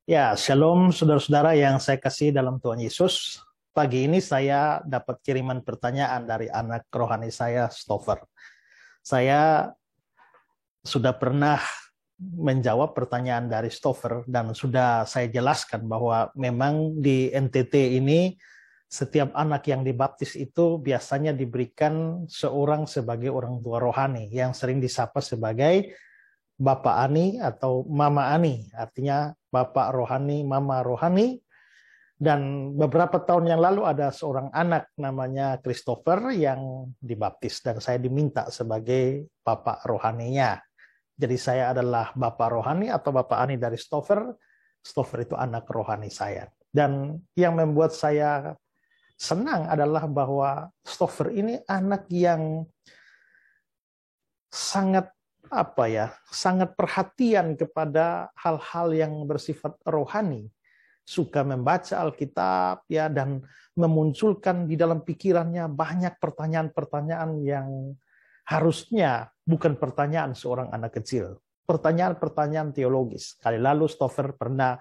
Ya, shalom saudara-saudara yang saya kasih dalam Tuhan Yesus. Pagi ini saya dapat kiriman pertanyaan dari anak rohani saya, Stover. Saya sudah pernah menjawab pertanyaan dari Stover dan sudah saya jelaskan bahwa memang di NTT ini setiap anak yang dibaptis itu biasanya diberikan seorang sebagai orang tua rohani yang sering disapa sebagai Bapak Ani atau Mama Ani, artinya Bapak rohani, Mama rohani. Dan beberapa tahun yang lalu ada seorang anak namanya Christopher yang dibaptis dan saya diminta sebagai Bapak rohaninya. Jadi saya adalah Bapak rohani atau Bapak Ani dari Stover. Stover itu anak rohani saya. Dan yang membuat saya senang adalah bahwa Stover ini anak yang sangat sangat perhatian kepada hal-hal yang bersifat rohani, suka membaca Alkitab ya, dan memunculkan di dalam pikirannya banyak pertanyaan-pertanyaan yang harusnya bukan pertanyaan seorang anak kecil, pertanyaan-pertanyaan teologis. Kali lalu Stover pernah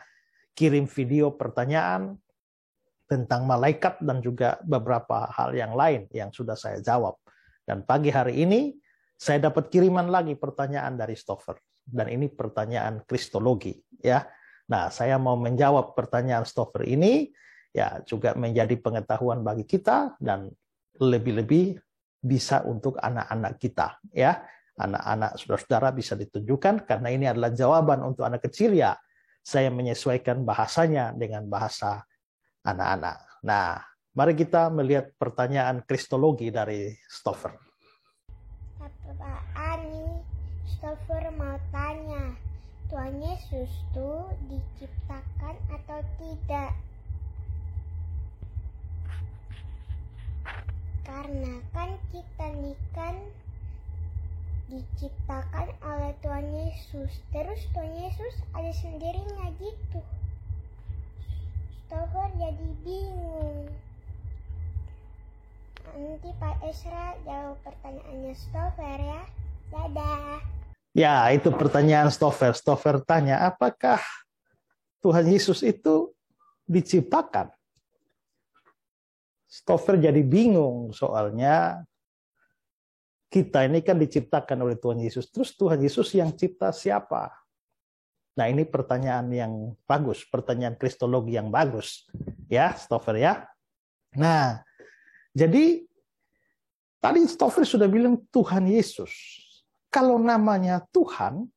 kirim video pertanyaan tentang malaikat dan juga beberapa hal yang lain yang sudah saya jawab. Dan pagi hari ini saya dapat kiriman lagi pertanyaan dari Stover. Dan ini pertanyaan kristologi. Ya. Nah, saya mau menjawab pertanyaan Stover ini, ya juga menjadi pengetahuan bagi kita, dan lebih-lebih bisa untuk anak-anak kita. Ya. Anak-anak saudara-saudara bisa ditunjukkan, karena ini adalah jawaban untuk anak kecil, ya saya menyesuaikan bahasanya dengan bahasa anak-anak. Nah, mari kita melihat pertanyaan kristologi dari Stover. Bapak Ani, Stover mau tanya, Tuhan Yesus tuh diciptakan atau tidak? Karena kan kita nih kan diciptakan oleh Tuhan Yesus, terus Tuhan Yesus ada sendirinya gitu. Stover jadi bingung. Nanti Pak Esra jawab pertanyaannya Stover ya. Dadah. Ya, itu pertanyaan Stover. Stover tanya, apakah Tuhan Yesus itu diciptakan? Stover jadi bingung, soalnya kita ini kan diciptakan oleh Tuhan Yesus. Terus Tuhan Yesus yang cipta siapa? Nah, ini pertanyaan yang bagus, pertanyaan kristologi yang bagus. Ya, Stover ya. Nah, jadi tadi Stover sudah bilang Tuhan Yesus. Kalau namanya Tuhan,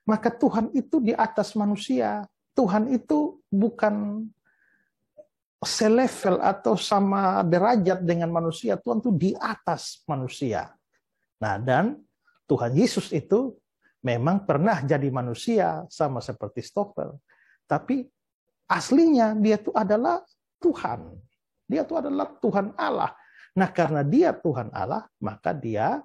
maka Tuhan itu di atas manusia. Tuhan itu bukan selevel atau sama derajat dengan manusia. Tuhan itu di atas manusia. Nah, dan Tuhan Yesus itu memang pernah jadi manusia sama seperti Stover. Tapi aslinya dia itu adalah Tuhan. Dia itu adalah Tuhan Allah. Nah, karena dia Tuhan Allah, maka dia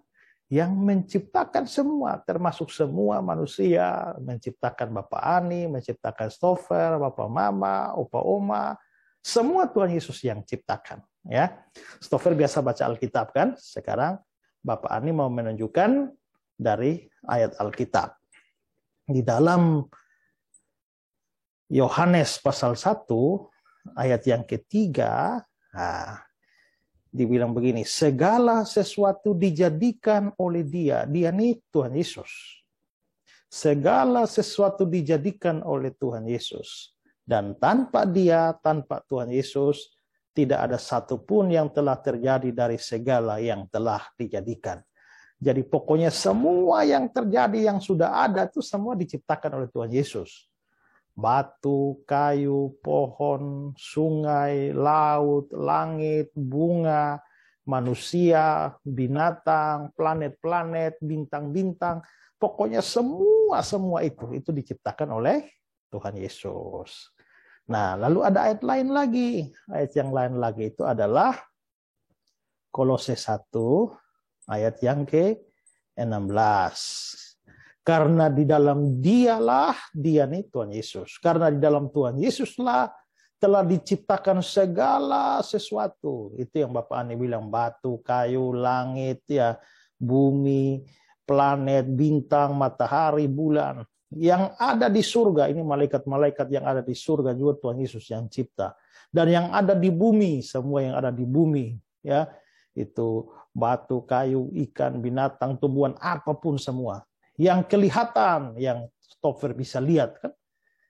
yang menciptakan semua, termasuk semua manusia, menciptakan Bapak Ani, menciptakan Stover, Bapak Mama, Opa Oma, semua Tuhan Yesus yang ciptakan. Ya, Stover biasa baca Alkitab kan? Sekarang Bapak Ani mau menunjukkan dari ayat Alkitab. Di dalam Yohanes pasal 1, ayat yang ketiga, nah, dibilang begini, segala sesuatu dijadikan oleh dia. Dia ini Tuhan Yesus. Segala sesuatu dijadikan oleh Tuhan Yesus. Dan tanpa dia, tanpa Tuhan Yesus, tidak ada satupun yang telah terjadi dari segala yang telah dijadikan. Jadi pokoknya semua yang terjadi, yang sudah ada, itu semua diciptakan oleh Tuhan Yesus. Batu, kayu, pohon, sungai, laut, langit, bunga, manusia, binatang, planet-planet, bintang-bintang, pokoknya semua itu diciptakan oleh Tuhan Yesus. Nah, lalu ada ayat lain lagi. Ayat yang lain lagi itu adalah Kolose 1, ayat yang ke-16. Karena di dalam dialah, dia nih Tuhan Yesus. Karena di dalam Tuhan Yesuslah telah diciptakan segala sesuatu. Itu yang Bapak Ani bilang, batu, kayu, langit, ya, bumi, planet, bintang, matahari, bulan. Yang ada di surga, ini malaikat-malaikat yang ada di surga juga Tuhan Yesus yang cipta. Dan yang ada di bumi, semua yang ada di bumi, ya, itu batu, kayu, ikan, binatang, tumbuhan, apapun semua. Yang kelihatan, yang Stoffer bisa lihat kan,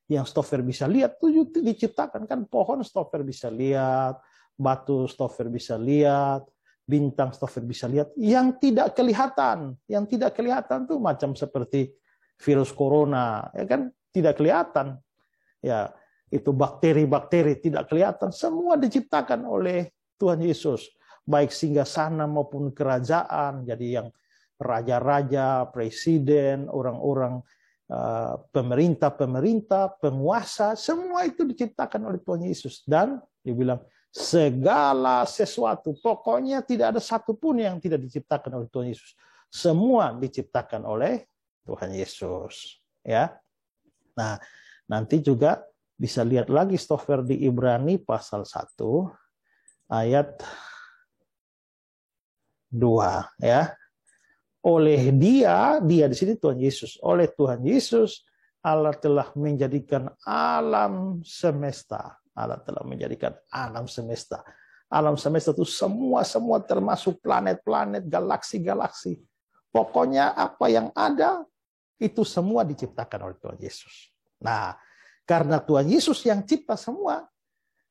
yang Stoffer bisa lihat itu diciptakan kan, pohon Stoffer bisa lihat, batu Stoffer bisa lihat, bintang Stoffer bisa lihat. Yang tidak kelihatan tuh macam seperti virus corona, ya kan, tidak kelihatan. Ya, itu bakteri-bakteri tidak kelihatan, semua diciptakan oleh Tuhan Yesus, baik singgasana maupun kerajaan. Jadi yang raja-raja, presiden, orang-orang pemerintah, penguasa, semua itu diciptakan oleh Tuhan Yesus. Dan dibilang segala sesuatu, pokoknya tidak ada satupun yang tidak diciptakan oleh Tuhan Yesus. Semua diciptakan oleh Tuhan Yesus, ya. Nah, nanti juga bisa lihat lagi Stoffer di Ibrani pasal 1 ayat 2, ya. Oleh dia di sini Tuhan Yesus. Oleh Tuhan Yesus Allah telah menjadikan alam semesta. Allah telah menjadikan alam semesta. Alam semesta itu semua termasuk planet-planet, galaksi-galaksi. Pokoknya apa yang ada itu semua diciptakan oleh Tuhan Yesus. Nah, karena Tuhan Yesus yang cipta semua,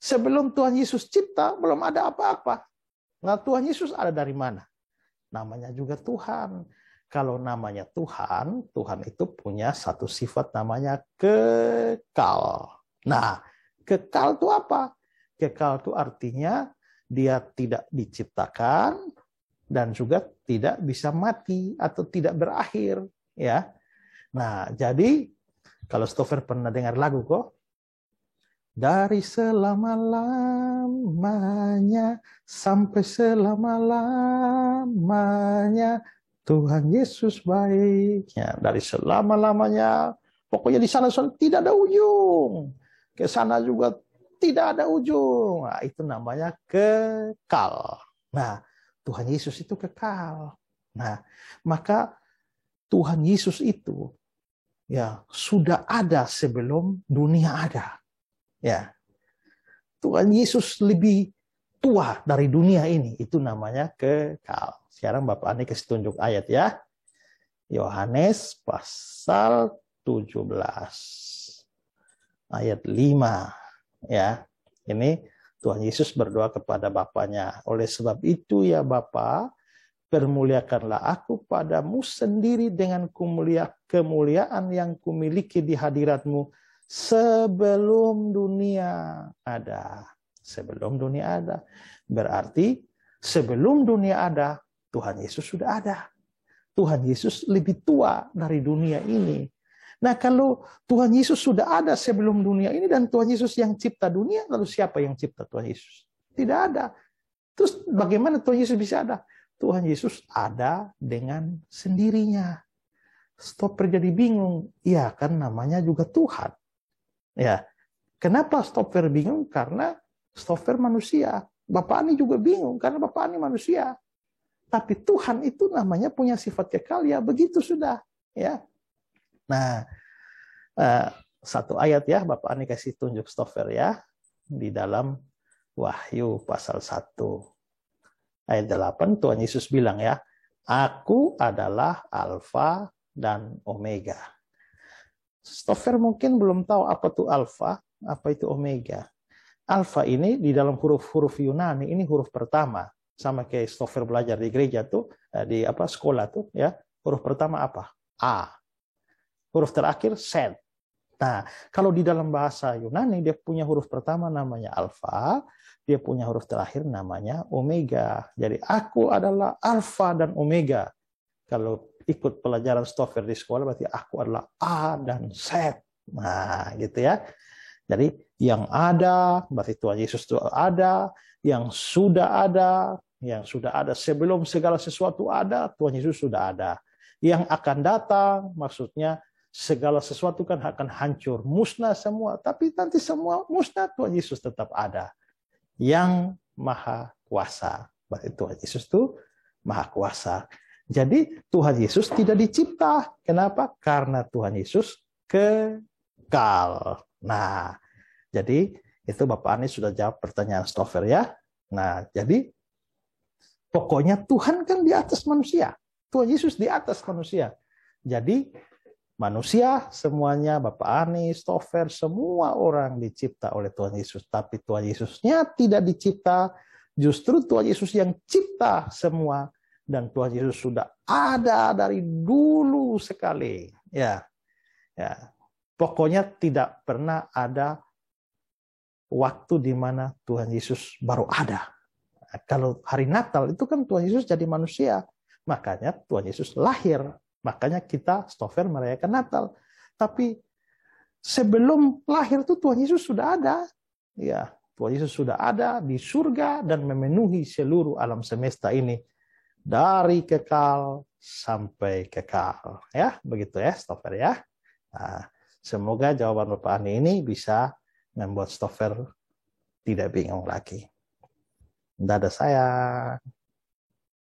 sebelum Tuhan Yesus cipta belum ada apa-apa. Nah, Tuhan Yesus ada dari mana? Namanya juga Tuhan. Kalau namanya Tuhan, Tuhan itu punya satu sifat namanya kekal. Nah, kekal itu apa? Kekal itu artinya dia tidak diciptakan dan juga tidak bisa mati atau tidak berakhir, ya. Nah, jadi kalau Stoffer pernah dengar lagu kok, dari selama-lamanya sampai selama-lamanya Tuhan Yesus baik. Ya, dari selama-lamanya, pokoknya di sana tidak ada ujung. Ke sana juga tidak ada ujung. Nah, itu namanya kekal. Nah, Tuhan Yesus itu kekal. Nah, maka Tuhan Yesus itu ya sudah ada sebelum dunia ada. Ya. Tuhan Yesus lebih tua dari dunia ini, itu namanya kekal. Sekarang Bapak Ani kasih tunjuk ayat ya. Yohanes pasal 17 ayat 5 ya. Ini Tuhan Yesus berdoa kepada Bapaknya. Oleh sebab itu ya Bapa, permuliakanlah aku padamu sendiri dengan kemuliaan yang kumiliki di hadiratmu sebelum dunia ada. Sebelum dunia ada. Berarti sebelum dunia ada, Tuhan Yesus sudah ada. Tuhan Yesus lebih tua dari dunia ini. Nah, kalau Tuhan Yesus sudah ada sebelum dunia ini dan Tuhan Yesus yang cipta dunia, lalu siapa yang cipta Tuhan Yesus? Tidak ada. Terus bagaimana Tuhan Yesus bisa ada? Tuhan Yesus ada dengan sendirinya. Stoffer jadi bingung. Ya, kan namanya juga Tuhan. Ya. Kenapa Stoffer bingung? Karena Stoffer manusia. Bapak Ani juga bingung karena Bapak Ani manusia. Tapi Tuhan itu namanya punya sifat kekal, ya begitu sudah. Ya. Nah, satu ayat ya, Bapak Ani kasih tunjuk Stoffer ya. Di dalam Wahyu pasal 1. Ayat 8, Tuhan Yesus bilang ya, aku adalah Alfa dan Omega. Stoffer mungkin belum tahu apa itu Alfa, apa itu Omega. Alfa ini di dalam huruf-huruf Yunani, ini huruf pertama. Sama kayak Stoffer belajar di gereja tuh, di sekolah tuh ya. Huruf pertama apa? A. Huruf terakhir Z. Nah, kalau di dalam bahasa Yunani, dia punya huruf pertama namanya Alfa, dia punya huruf terakhir namanya Omega. Jadi aku adalah Alfa dan Omega. Kalau ikut pelajaran Stoffer di sekolah, berarti aku adalah A dan Z. Nah, gitu ya. Jadi yang ada, berarti Tuhan Yesus itu ada, yang sudah ada sebelum segala sesuatu ada, Tuhan Yesus sudah ada. Yang akan datang, maksudnya segala sesuatu kan akan hancur, musnah semua. Tapi nanti semua musnah, Tuhan Yesus tetap ada. Yang maha kuasa. Berarti Tuhan Yesus itu maha kuasa. Jadi Tuhan Yesus tidak dicipta. Kenapa? Karena Tuhan Yesus kekal. Nah, jadi itu Bapak Anies sudah jawab pertanyaan Stover ya. Nah, jadi pokoknya Tuhan kan di atas manusia. Tuhan Yesus di atas manusia. Jadi manusia semuanya, Bapak Anies, Stover, semua orang dicipta oleh Tuhan Yesus. Tapi Tuhan Yesusnya tidak dicipta. Justru Tuhan Yesus yang cipta semua. Dan Tuhan Yesus sudah ada dari dulu sekali. Ya, pokoknya tidak pernah ada waktu di mana Tuhan Yesus baru ada. Nah, kalau hari Natal itu kan Tuhan Yesus jadi manusia. Makanya Tuhan Yesus lahir. Makanya kita Stover merayakan Natal. Tapi sebelum lahir itu Tuhan Yesus sudah ada. Ya, Tuhan Yesus sudah ada di surga dan memenuhi seluruh alam semesta ini. Dari kekal sampai kekal. Ya, begitu ya Stover ya. Nah, semoga jawaban Bapak Ani ini bisa membuat Stover tidak bingung lagi. Dadah sayang.